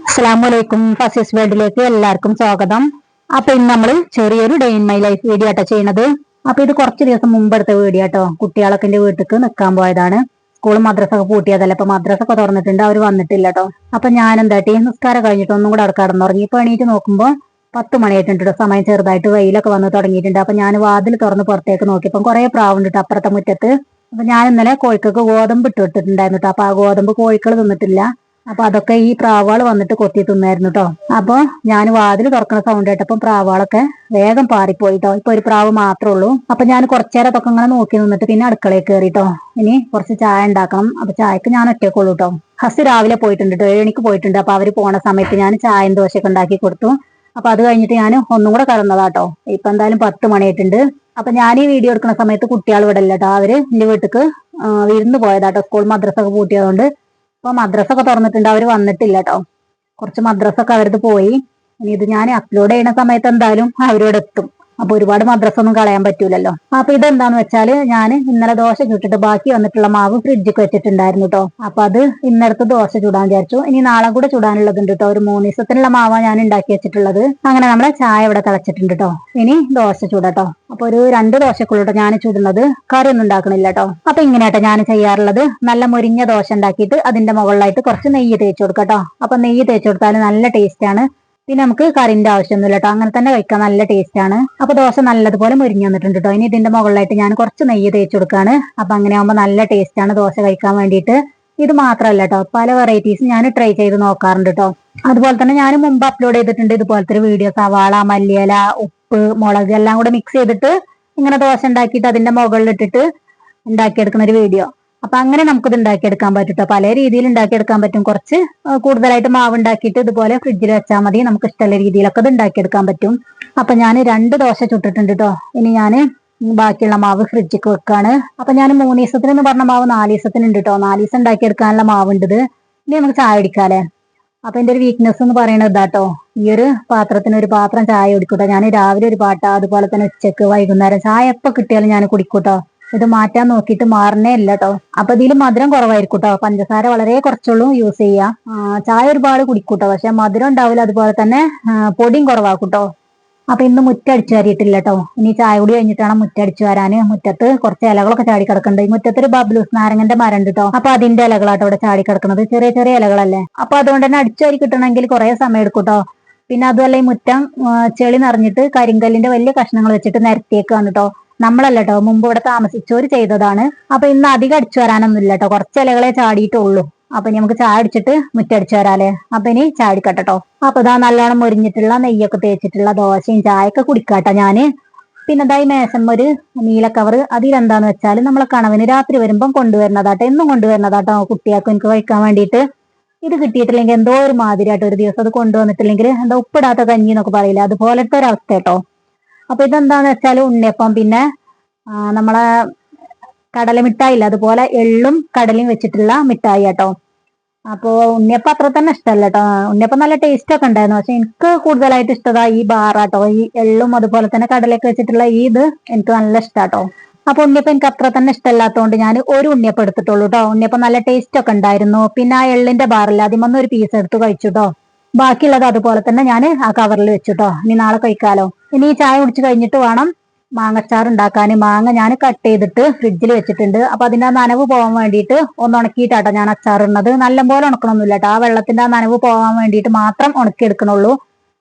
അസ്സലാമലൈക്കും. ഫസീസ് വേൾഡിലേക്ക് എല്ലാവർക്കും സ്വാഗതം. അപ്പൊ ഇന്ന് നമ്മള് ചെറിയൊരു day in my life video ആട്ടോ ചെയ്യണത്. അപ്പൊ ഇത് കുറച്ച് ദിവസം മുമ്പ് എടുത്ത വീഡിയോ ആട്ടോ. കുട്ടികളൊക്കെ എന്റെ വീട്ടിലേക്ക് നിൽക്കാൻ പോയതാണ്. സ്കൂൾ മദ്രസൊക്കെ പൂട്ടിയതല്ല. അപ്പൊ മദ്രസൊക്കെ തുറന്നിട്ടുണ്ട്, അവര് വന്നിട്ടില്ല കേട്ടോ. അപ്പൊ ഞാൻ എന്താട്ടി നിസ്കാരം കഴിഞ്ഞിട്ട് ഒന്നും കൂടെ അവിടെ കടന്നുറങ്ങി. ഇപ്പൊ എണീറ്റ് നോക്കുമ്പോ 10 മണിയായിട്ടുണ്ട്. സമയം ചെറുതായിട്ട് വെയിലൊക്കെ വന്ന് തുടങ്ങിയിട്ടുണ്ട്. അപ്പൊ ഞാൻ വാതിൽ തുറന്ന് പുറത്തേക്ക് നോക്കിയപ്പോ കുറെ പ്രാവുണ്ട് അപ്പുറത്തെ മുറ്റത്ത്. അപ്പൊ ഞാൻ ഇന്നലെ കോഴിക്കൊക്കെ ഗോതമ്പ് ഇട്ട് ഇട്ടിട്ടുണ്ടായിരുന്നു കേട്ടോ. അപ്പൊ ആ ഗോതമ്പ് കോഴികൾ തിന്നിട്ടില്ല. അപ്പൊ അതൊക്കെ ഈ പ്രാവുകൾ വന്നിട്ട് കൊത്തി തിന്നായിരുന്നു കേട്ടോ. അപ്പൊ ഞാൻ വാതിൽ തുറക്കുന്ന സൗണ്ട് കേട്ടപ്പം പ്രാവുകളൊക്കെ വേഗം പാറിപ്പോയിട്ടോ. ഇപ്പൊ ഒരു പ്രാവ് മാത്രമേ ഉള്ളൂ. അപ്പൊ ഞാൻ കുറച്ചേരം അതൊക്കെ ഇങ്ങനെ നോക്കി നിന്നിട്ട് പിന്നെ അടുക്കളയിൽ കയറിട്ടോ. ഇനി കുറച്ച് ചായ ഉണ്ടാക്കണം. അപ്പൊ ചായക്ക് ഞാൻ ഒറ്റയ്ക്കുള്ളൂ കേട്ടോ. ഹസ് രാവിലെ പോയിട്ടുണ്ട് കേട്ടോ, 7 മണിക്ക് പോയിട്ടുണ്ട്. അപ്പൊ അവര് പോണ സമയത്ത് ഞാൻ ചായയും ദോശയൊക്കെ ഉണ്ടാക്കി കൊടുത്തു. അപ്പൊ അത് കഴിഞ്ഞിട്ട് ഞാൻ ഒന്നും കൂടെ കടന്നതാട്ടോ. ഇപ്പൊ എന്തായാലും 10 മണിയായിട്ടുണ്ട്. അപ്പൊ ഞാൻ ഈ വീഡിയോ എടുക്കുന്ന സമയത്ത് കുട്ടികൾ ഇവിടെ ഇല്ല കേട്ടോ. അവര് എന്റെ വീട്ടിക്ക് വിരുന്ന് പോയതാട്ടോ. സ്കൂൾ മദ്രസ ഒക്കെ പൂട്ടിയതുകൊണ്ട്. അപ്പൊ മദ്രസ ഒക്കെ തുറന്നിട്ടുണ്ട്, അവര് വന്നിട്ടില്ല കേട്ടോ. കുറച്ച് മദ്രസ ഒക്കെ അവരത് പോയി. ഇനി ഇത് ഞാൻ അപ്ലോഡ് ചെയ്യുന്ന സമയത്ത് എന്തായാലും അവരോട് എത്തും. അപ്പൊ ഒരുപാട് മദ്രസ ഒന്നും കളയാൻ പറ്റൂലല്ലോ. അപ്പൊ ഇതെന്താന്ന് വെച്ചാല് ഞാൻ ഇന്നലെ ദോശ ചുട്ടിട്ട് ബാക്കി വന്നിട്ടുള്ള മാവ് ഫ്രിഡ്ജിൽ വെച്ചിട്ടുണ്ടായിരുന്നു കേട്ടോ. അപ്പൊ അത് ഇന്നലത്തെ ദോശ ചൂടാൻ വിചാരിച്ചു. ഇനി നാളെ കൂടെ ചൂടാനുള്ളതുണ്ട് കേട്ടോ. ഒരു 3 ദിവസത്തിനുള്ള മാവാ ഞാൻ ഉണ്ടാക്കി വെച്ചിട്ടുള്ളത്. അങ്ങനെ നമ്മളെ ചായ ഇവിടെ തിളച്ചിട്ടുണ്ട് കേട്ടോ. ഇനി ദോശ ചൂടട്ടോ. അപ്പൊ ഒരു 2 ദോശക്കുള്ളൂ ഞാൻ ചൂടുന്നത്. കറി ഒന്നും ഉണ്ടാക്കണില്ല കേട്ടോ. അപ്പൊ ഇങ്ങനെയാട്ടോ ഞാൻ ചെയ്യാറുള്ളത്. നല്ല മുരിഞ്ഞ ദോശ ഉണ്ടാക്കിയിട്ട് അതിന്റെ മുകളിലായിട്ട് കുറച്ച് നെയ്യ് തേച്ച് കൊടുക്കട്ടോ. അപ്പൊ നെയ്യ് തേച്ച് കൊടുത്താൽ നല്ല ടേസ്റ്റ് ആണ്. പിന്നെ നമുക്ക് കറിന്റെ ആവശ്യമൊന്നുമില്ല കേട്ടോ. അങ്ങനെ തന്നെ കഴിക്കാൻ നല്ല ടേസ്റ്റ് ആണ്. അപ്പൊ ദോശ നല്ലതുപോലെ മുരിഞ്ഞു വന്നിട്ടുണ്ട് കേട്ടോ. ഇനി ഇതിന്റെ മുകളിലായിട്ട് ഞാൻ കുറച്ച് നെയ്യ് തേച്ച് കൊടുക്കാണ്. അപ്പൊ അങ്ങനെ ആകുമ്പോൾ നല്ല ടേസ്റ്റ് ആണ് ദോശ കഴിക്കാൻ വേണ്ടിയിട്ട്. ഇത് മാത്രമല്ല കേട്ടോ, പല വെറൈറ്റീസ് ഞാൻ ട്രൈ ചെയ്ത് നോക്കാറുണ്ട് കേട്ടോ. അതുപോലെ തന്നെ ഞാൻ മുമ്പ് അപ്ലോഡ് ചെയ്തിട്ടുണ്ട് ഇതുപോലത്തെ ഒരു വീഡിയോ. സവാള, മല്ലിയില, ഉപ്പ്, മുളക് എല്ലാം കൂടെ മിക്സ് ചെയ്തിട്ട് ഇങ്ങനെ ദോശ ഉണ്ടാക്കിയിട്ട് അതിന്റെ മുകളിൽ ഇട്ടിട്ട് ഉണ്ടാക്കിയെടുക്കുന്ന ഒരു വീഡിയോ. അപ്പൊ അങ്ങനെ നമുക്കിത് ഉണ്ടാക്കിയെടുക്കാൻ പറ്റും. പല രീതിയിൽ ഉണ്ടാക്കിയെടുക്കാൻ പറ്റും. കുറച്ച് കൂടുതലായിട്ട് മാവ് ഉണ്ടാക്കിയിട്ട് ഇതുപോലെ ഫ്രിഡ്ജിൽ വെച്ചാൽ മതി. നമുക്ക് ഇഷ്ടമുള്ള രീതിയിലൊക്കെ ഇത് ഉണ്ടാക്കിയെടുക്കാൻ പറ്റും. അപ്പൊ ഞാൻ 2 ദോശ ചുട്ടിട്ടുണ്ട് കേട്ടോ. ഇനി ഞാൻ ബാക്കിയുള്ള മാവ് ഫ്രിഡ്ജിക്ക് വെക്കാണ്. അപ്പൊ ഞാൻ 3 ദിവസത്തിന് പറഞ്ഞ മാവ് 4 ദിവസത്തിനുണ്ട് കേട്ടോ. 4 ദിവസം ഉണ്ടാക്കിയെടുക്കാനുള്ള മാവുണ്ട് ഇത്. ഇനി നമുക്ക് ചായ കുടിക്കാല്ലേ. അപ്പൊ എന്റെ ഒരു വീക്ക്നെസ് എന്ന് പറയുന്നത് ഇതാട്ടോ. ഈ ഒരു പാത്രത്തിന് ഒരു പാത്രം ചായ കുടിക്കൂട്ടോ. ഞാൻ രാവിലെ ഒരു പാട്ട, അതുപോലെ തന്നെ ഉച്ചക്ക്, വൈകുന്നേരം ചായ എപ്പോ കിട്ടിയാലും ഞാൻ കുടിക്കൂട്ടോ. ഇത് മാറ്റാൻ നോക്കിയിട്ട് മാറണേ ഇല്ല കേട്ടോ. അപ്പൊ ഇതിൽ മധുരം കുറവായിരിക്കും കേട്ടോ. പഞ്ചസാര വളരെ കുറച്ചുള്ളൂ യൂസ് ചെയ്യാ. ചായ ഒരുപാട് കുടിക്കൂട്ടോ, പക്ഷെ മധുരം ഉണ്ടാവില്ല. അതുപോലെ തന്നെ പൊടിയും കുറവാക്കൂട്ടോ. അപ്പൊ ഇന്ന് മുറ്റടിച്ചു വാരിയിട്ടില്ല കേട്ടോ. ഇനി ചായ കൂടി കഴിഞ്ഞിട്ട് വേണം മുറ്റടിച്ചു വരാന്. മുറ്റത്ത് കുറച്ച് ഇലകളൊക്കെ ചാടി കിടക്കുന്നുണ്ട്. ഈ മുറ്റത്തൊരു ബബ്ലൂസ് നാരങ്ങന്റെ മരം ഉണ്ട് കേട്ടോ. അപ്പൊ അതിന്റെ ഇലകളാട്ടോ ഇവിടെ ചാടി കിടക്കുന്നത്. ചെറിയ ചെറിയ ഇലകളല്ലേ. അപ്പൊ അതുകൊണ്ട് തന്നെ അടിച്ചു വാരി കിട്ടണമെങ്കിൽ കുറെ സമയം എടുക്കും കേട്ടോ. പിന്നെ അതുമല്ല ഈ മുറ്റം ചെളി നിറഞ്ഞിട്ട് കരിങ്കല്ലിന്റെ വലിയ കഷ്ണങ്ങൾ വെച്ചിട്ട് നിരത്തിയേക്കാണ് കേട്ടോ. നമ്മളല്ല കേട്ടോ, മുമ്പ് ഇവിടെ താമസിച്ചവര് ചെയ്തതാണ്. അപ്പൊ ഇന്ന് അധികം അടിച്ചു വരാനൊന്നും ഇല്ല കേട്ടോ. കുറച്ച് ഇലകളെ ചാടിയിട്ടുള്ളൂ. അപ്പൊ ഇനി നമുക്ക് ചായ അടിച്ചിട്ട് മുറ്റടിച്ചു വരാല്ലേ. അപ്പൊ ഇനി ചായ അടിക്കട്ടോ. അപ്പൊ ഇതാ നല്ലോണം മുരിഞ്ഞിട്ടുള്ള നെയ്യൊക്കെ തേച്ചിട്ടുള്ള ദോശയും ചായയൊക്കെ കുടിക്കാട്ടോ ഞാന്. പിന്നെ ഇതായി മേശം ഒരു നീല കവർ. അതിലെന്താന്ന് വെച്ചാൽ നമ്മളെ കണവന് രാത്രി വരുമ്പം കൊണ്ടുവരുന്നതാട്ടോ. എന്നും കൊണ്ടുവരുന്നതാട്ടോ കുട്ടികൾക്ക് എനിക്ക് കഴിക്കാൻ വേണ്ടിയിട്ട്. ഇത് കിട്ടിയിട്ടില്ലെങ്കിൽ എന്തോ ഒരു മാതിരിയാട്ടോ. ഒരു ദിവസം അത് കൊണ്ടുവന്നിട്ടില്ലെങ്കിൽ എന്താ ഉപ്പിടാത്ത കഞ്ഞി എന്നൊക്കെ പറയില്ല, അതുപോലത്തെ ഒരു അവസ്ഥ കേട്ടോ. അപ്പൊ ഇതെന്താന്ന് വെച്ചാൽ ഉണ്ണിയപ്പം, പിന്നെ നമ്മളെ കടല മിഠായി ഇല്ല, അതുപോലെ എള്ളും കടലയും വെച്ചിട്ടുള്ള മിഠായി കേട്ടോ. അപ്പൊ ഉണ്ണിയപ്പം അത്ര തന്നെ ഇഷ്ടമല്ല കേട്ടോ. ഉണ്ണിയപ്പം നല്ല ടേസ്റ്റ് ഒക്കെ ഉണ്ടായിരുന്നു, പക്ഷെ എനിക്ക് കൂടുതലായിട്ട് ഇഷ്ടതാ ഈ ബാറാട്ടോ. ഈ എള്ളും അതുപോലെ തന്നെ കടലയൊക്കെ വെച്ചിട്ടുള്ള ഈ ഇത് എനിക്ക് നല്ല ഇഷ്ടാട്ടോ. അപ്പൊ ഉണ്ണിയപ്പം എനിക്ക് അത്ര തന്നെ ഇഷ്ടമല്ലാത്തതുകൊണ്ട് ഞാൻ ഒരു ഉണ്ണിയപ്പം എടുത്തിട്ടുള്ളൂ കേട്ടോ. ഉണ്ണിയപ്പം നല്ല ടേസ്റ്റ് ഒക്കെ ഉണ്ടായിരുന്നു. പിന്നെ ആ എള്ളിന്റെ ബാറില്ല, അതിമൊന്നും ഒരു പീസ് എടുത്ത് കഴിച്ചു കേട്ടോ. ബാക്കിയുള്ളത് അതുപോലെ തന്നെ ഞാൻ ആ കവറിൽ വെച്ചുട്ടോ. ഇനി നാളെ കഴിക്കാലോ. ഇനി ഈ ചായ കുടിച്ച് കഴിഞ്ഞിട്ട് വേണം മാങ്ങച്ചാർ ഉണ്ടാക്കാൻ. മാങ്ങ ഞാൻ കട്ട് ചെയ്തിട്ട് ഫ്രിഡ്ജിൽ വെച്ചിട്ടുണ്ട്. അപ്പൊ അതിന്റെ ആ നനവ് പോകാൻ വേണ്ടിയിട്ട് ഒന്ന് ഉണക്കിയിട്ടാട്ടോ ഞാൻ അച്ചാറിടുന്നത്. നല്ലപോലെ ഉണക്കണമൊന്നുമില്ല കേട്ടോ. ആ വെള്ളത്തിന്റെ ആ നനവ് പോകാൻ വേണ്ടിയിട്ട് മാത്രം ഉണക്കി എടുക്കണുള്ളൂ.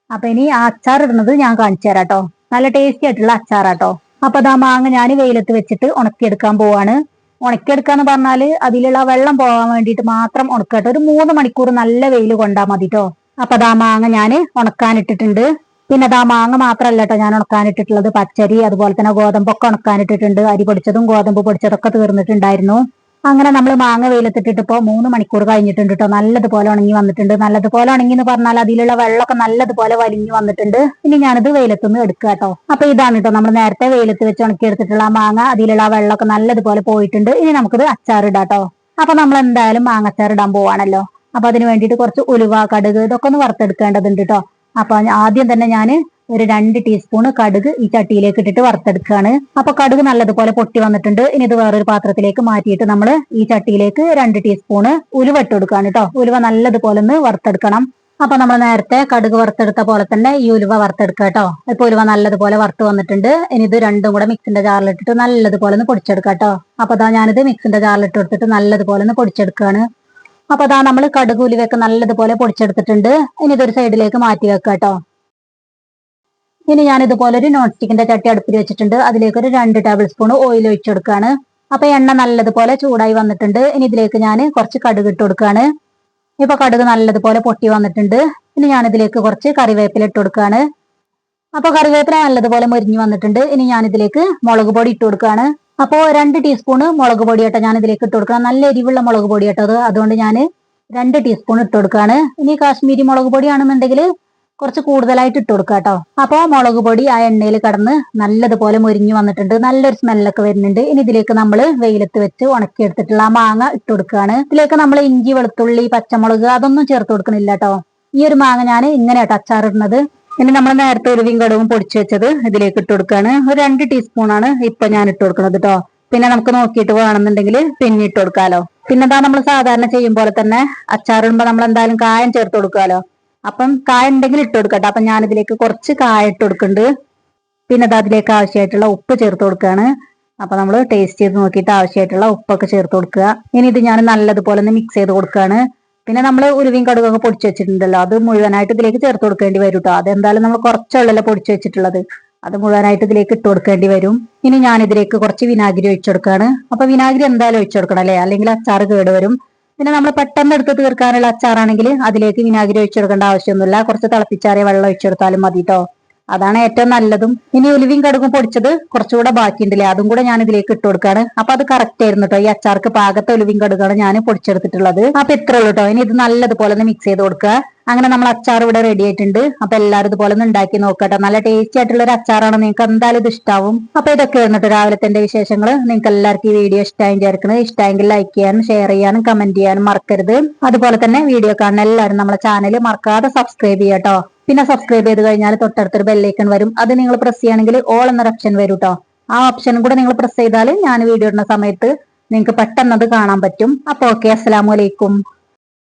അപ്പൊ ഇനി ആ അച്ചാർ ഇടുന്നത് ഞാൻ കാണിച്ചു തരാം കേട്ടോ. നല്ല ടേസ്റ്റി ആയിട്ടുള്ള അച്ചാറാട്ടോ. അപ്പൊ അതാ മാങ്ങ ഞാൻ വെയിലത്ത് വെച്ചിട്ട് ഉണക്കിയെടുക്കാൻ പോവാണ്. ഉണക്കിയെടുക്കാന്ന് പറഞ്ഞാല് അതിലുള്ള വെള്ളം പോകാൻ വേണ്ടിയിട്ട് മാത്രം ഉണക്കട്ടോ. ഒരു 3 മണിക്കൂർ നല്ല വെയിൽ കൊണ്ടാ മതി കേട്ടോ. അപ്പൊ അതാ മാങ്ങ ഞാൻ ഉണക്കാനിട്ടിട്ടുണ്ട്. പിന്നെ അതാ മാങ്ങ മാത്രമല്ല കേട്ടോ ഞാൻ ഉണക്കാനിട്ടിട്ടുള്ളത്, പച്ചരി അതുപോലെ തന്നെ ഗോതമ്പൊക്കെ ഉണക്കാനിട്ടിട്ടുണ്ട്. അരി പൊടിച്ചതും ഗോതമ്പ് പൊടിച്ചതൊക്കെ തീർന്നിട്ടുണ്ടായിരുന്നു. അങ്ങനെ നമ്മൾ മാങ്ങ വെയിലത്തിട്ടിട്ട് ഇപ്പോ 3 മണിക്കൂർ കഴിഞ്ഞിട്ടുണ്ട് കേട്ടോ. നല്ലതുപോലെ ഉണങ്ങി വന്നിട്ടുണ്ട്. നല്ലതുപോലെ ഉണങ്ങി എന്ന് പറഞ്ഞാൽ അതിലുള്ള വെള്ളമൊക്കെ നല്ലതുപോലെ വലിഞ്ഞു വന്നിട്ടുണ്ട്. ഇനി ഞാനിത് വെയിലത്തുനിന്ന് എടുക്കുക കേട്ടോ. അപ്പൊ ഇതാണ് കേട്ടോ നമ്മൾ നേരത്തെ വെയിലത്ത് വെച്ച് ഉണക്കി എടുത്തിട്ടുള്ള മാങ്ങ. അതിലുള്ള വെള്ളമൊക്കെ നല്ലതുപോലെ പോയിട്ടുണ്ട്. ഇനി നമുക്കിത് അച്ചാറിടാട്ടോ. അപ്പൊ നമ്മൾ എന്തായാലും മാങ്ങച്ചാർ ഇടാൻ പോവാണല്ലോ. അപ്പൊ അതിന് വേണ്ടിയിട്ട് കുറച്ച് ഉലുവ, കടുക് ഇതൊക്കെ ഒന്ന് വറുത്തെടുക്കേണ്ടതുണ്ട് കേട്ടോ. അപ്പൊ ആദ്യം തന്നെ ഞാൻ ഒരു 2 ടീസ്പൂൺ കടുക് ഈ ചട്ടിയിലേക്ക് ഇട്ടിട്ട് വറുത്തെടുക്കുകയാണ്. അപ്പൊ കടുക് നല്ലതുപോലെ പൊട്ടി വന്നിട്ടുണ്ട്. ഇനി ഇത് വേറൊരു പാത്രത്തിലേക്ക് മാറ്റിയിട്ട് നമ്മൾ ഈ ചട്ടിയിലേക്ക് 2 ടീസ്പൂൺ ഉലുവ ഇട്ട് കൊടുക്കുകയാണ് കേട്ടോ. ഉലുവ നല്ലതുപോലെ ഒന്ന് വറുത്തെടുക്കണം. അപ്പൊ നമ്മൾ നേരത്തെ കടുക് വറുത്തെടുത്ത പോലെ തന്നെ ഈ ഉലുവ വറുത്തെടുക്കുക കേട്ടോ. ഇപ്പൊ ഉലുവ നല്ലതുപോലെ വറുത്ത് വന്നിട്ടുണ്ട്. ഇനി ഇത് രണ്ടും കൂടെ മിക്സിന്റെ ജാറിലിട്ടിട്ട് നല്ലതുപോലെ ഒന്ന് പൊടിച്ചെടുക്കാം കേട്ടോ. അപ്പൊ അതാ ഞാനിത് മിക്സിന്റെ ജാറിലിട്ട് കൊടുത്തിട്ട് നല്ലതുപോലെ ഒന്ന് പൊടിച്ചെടുക്കുകയാണ്. അപ്പൊ അതാ നമ്മൾ കടുക് ഉലുവയൊക്കെ നല്ലതുപോലെ പൊടിച്ചെടുത്തിട്ടുണ്ട്. ഇനി ഇതൊരു സൈഡിലേക്ക് മാറ്റി വെക്കുക കേട്ടോ. ഇനി ഞാൻ ഇതുപോലെ ഒരു നോൺ സ്റ്റിക്കിന്റെ ചട്ടി അടുപ്പിൽ വെച്ചിട്ടുണ്ട്. അതിലേക്ക് ഒരു 2 ടേബിൾ സ്പൂൺ ഓയിൽ ഒഴിച്ചു കൊടുക്കുകയാണ്. അപ്പൊ എണ്ണ നല്ലതുപോലെ ചൂടായി വന്നിട്ടുണ്ട്. ഇനി ഇതിലേക്ക് ഞാൻ കുറച്ച് കടുക് ഇട്ട് കൊടുക്കുകയാണ്. ഇപ്പൊ കടുക് നല്ലതുപോലെ പൊട്ടി വന്നിട്ടുണ്ട്. ഇനി ഞാൻ ഇതിലേക്ക് കുറച്ച് കറിവേപ്പില ഇട്ട് കൊടുക്കുകയാണ്. അപ്പൊ കറിവേപ്പില നല്ലതുപോലെ മൊരിഞ്ഞു വന്നിട്ടുണ്ട്. ഇനി ഞാൻ ഇതിലേക്ക് മുളക് പൊടി ഇട്ട് കൊടുക്കുകയാണ്. അപ്പോ 2 ടീസ്പൂൺ മുളക് പൊടി കേട്ടോ ഞാൻ ഇതിലേക്ക് ഇട്ട് കൊടുക്കണം. നല്ല എരിവുള്ള മുളക് പൊടി കേട്ടോ അത്. അതുകൊണ്ട് ഞാൻ 2 ടീസ്പൂൺ ഇട്ട് കൊടുക്കുകയാണ്. ഇനി കാശ്മീരി മുളക് പൊടിയാണെന്നുണ്ടെങ്കിൽ കുറച്ച് കൂടുതലായിട്ട് ഇട്ട് കൊടുക്കുക കേട്ടോ. അപ്പൊ മുളക് പൊടി ആ എണ്ണയിൽ കടന്ന് നല്ലതുപോലെ മൊരിഞ്ഞു വന്നിട്ടുണ്ട്. നല്ലൊരു സ്മെല്ലൊക്കെ വരുന്നുണ്ട്. ഇനി ഇതിലേക്ക് നമ്മൾ വെയിലത്ത് വെച്ച് ഉണക്കിയെടുത്തിട്ടുള്ള ആ മാങ്ങ ഇട്ട് കൊടുക്കുകയാണ്. ഇതിലേക്ക് നമ്മൾ ഇഞ്ചി, വെളുത്തുള്ളി, പച്ചമുളക് അതൊന്നും ചേർത്ത് കൊടുക്കണില്ല കേട്ടോ. ഈ ഒരു മാങ്ങ ഞാൻ ഇങ്ങനെ കേട്ടോ അച്ചാറിടുന്നത്. ഇനി നമ്മൾ നേരത്തെ ഉലുവയും കടുകും പൊടിച്ചു വെച്ചത് ഇതിലേക്ക് ഇട്ട് കൊടുക്കുകയാണ്. ഒരു 2 ടീസ്പൂണാണ് ഇപ്പൊ ഞാൻ ഇട്ട് കൊടുക്കുന്നത് കേട്ടോ. പിന്നെ നമുക്ക് നോക്കിയിട്ട് വേണമെന്നുണ്ടെങ്കിൽ പിന്നെ ഇട്ട് കൊടുക്കാലോ. പിന്നെ എന്താ നമ്മൾ സാധാരണ ചെയ്യും പോലെ തന്നെ അച്ചാറിടുമ്പോ നമ്മൾ എന്തായാലും കായം ചേർത്ത് കൊടുക്കാലോ. അപ്പം കായ ഉണ്ടെങ്കിൽ ഇട്ട് കൊടുക്കട്ടെ. അപ്പൊ ഞാൻ ഇതിലേക്ക് കുറച്ച് കായ ഇട്ട് കൊടുക്കുന്നുണ്ട്. പിന്നെ അത് അതിലേക്ക് ആവശ്യമായിട്ടുള്ള ഉപ്പ് ചേർത്ത് കൊടുക്കുകയാണ്. അപ്പൊ നമ്മൾ ടേസ്റ്റ് ചെയ്ത് നോക്കിയിട്ട് ആവശ്യമായിട്ടുള്ള ഉപ്പൊക്കെ ചേർത്ത് കൊടുക്കുക. ഇനി ഇത് ഞാൻ നല്ലതുപോലെ ഒന്ന് മിക്സ് ചെയ്ത് കൊടുക്കുകയാണ്. പിന്നെ നമ്മൾ ഉലുവയും കടുകൊക്കെ പൊടിച്ചു വെച്ചിട്ടുണ്ടല്ലോ, അത് മുഴുവനായിട്ട് ഇതിലേക്ക് ചേർത്ത് കൊടുക്കേണ്ടി വരും കേട്ടോ. അതെന്തായാലും നമ്മൾ കുറച്ചുള്ളല്ലോ പൊടിച്ചു വെച്ചിട്ടുള്ളത്, അത് മുഴുവനായിട്ട് ഇതിലേക്ക് ഇട്ട് കൊടുക്കേണ്ടി വരും. ഇനി ഞാൻ ഇതിലേക്ക് കുറച്ച് വിനാഗിരി ഒഴിച്ചു കൊടുക്കുകയാണ്. അപ്പൊ വിനാഗിരി എന്തായാലും ഒഴിച്ചു കൊടുക്കണം അല്ലേ, അല്ലെങ്കിൽ അച്ചാർ കേടുവരും. പിന്നെ നമ്മൾ പെട്ടെന്ന് എടുത്ത് തീർക്കാനുള്ള അച്ചാറാണെങ്കിൽ അതിലേക്ക് വിനാഗിരി ഒഴിച്ചു കൊടുക്കേണ്ട ആവശ്യമൊന്നുമില്ല. കുറച്ച് തിളപ്പിച്ചാറിയ വെള്ളം ഒഴിച്ചു കൊടുത്താലും മതി കേട്ടോ. അതാണ് ഏറ്റവും നല്ലതും. ഇനി ഉലുവയും കടുകും പൊടിച്ചത് കുറച്ചുകൂടെ ബാക്കിയുണ്ടല്ലേ, അതും കൂടെ ഞാൻ ഇതിലേക്ക് ഇട്ട് കൊടുക്കാണ്. അപ്പൊ അത് കറക്റ്റ് ആയിരുന്നു കേട്ടോ. ഈ അച്ചാർക്ക് പാകത്തെ ഉലുവയും കടുകാണ് ഞാൻ പൊടിച്ചെടുത്തിട്ടുള്ളത്. അപ്പൊ ഇത്രേ ഉള്ളൂ കേട്ടോ. ഇനി ഇത് നല്ലതുപോലെ ഒന്ന് മിക്സ് ചെയ്ത് കൊടുക്കുക. അങ്ങനെ നമ്മൾ അച്ചാർ ഇവിടെ റെഡി ആയിട്ടുണ്ട്. അപ്പൊ എല്ലാവരും ഇതുപോലെ ഒന്ന് ഉണ്ടാക്കി നോക്കട്ടെ. നല്ല ടേസ്റ്റി ആയിട്ടുള്ള ഒരു അച്ചാറാണ്. നിങ്ങൾക്ക് എന്തായാലും ഇത് ഇഷ്ടാവും. അപ്പൊ ഇതൊക്കെ ആയിരുന്നു രാവിലത്തെ എന്റെ വിശേഷങ്ങൾ. നിങ്ങൾക്ക് എല്ലാവർക്കും ഈ വീഡിയോ ഇഷ്ടമായി ചേർക്കുന്നത്. ഇഷ്ടമെങ്കിൽ ലൈക്ക് ചെയ്യാനും ഷെയർ ചെയ്യാനും കമന്റ് ചെയ്യാനും മറക്കരുത്. അതുപോലെ തന്നെ വീഡിയോ കാണുന്ന എല്ലാവരും നമ്മളെ ചാനൽ മറക്കാതെ സബ്സ്ക്രൈബ് ചെയ്യാം കേട്ടോ. പിന്നെ സബ്സ്ക്രൈബ് ചെയ്ത് കഴിഞ്ഞാൽ തൊട്ടടുത്തൊരു ബെല്ലൈക്കൺ വരും. അത് നിങ്ങൾ പ്രസ് ചെയ്യുകയാണെങ്കിൽ ഓൾ എന്നൊരു ഓപ്ഷൻ വരും കേട്ടോ. ആ ഓപ്ഷൻ കൂടെ നിങ്ങൾ പ്രസ് ചെയ്താൽ ഞാൻ വീഡിയോ ഇടുന്ന സമയത്ത് നിങ്ങൾക്ക് പെട്ടെന്ന് അത് കാണാൻ പറ്റും. അപ്പൊ ഓക്കെ, അസ്സലാമു അലൈക്കും.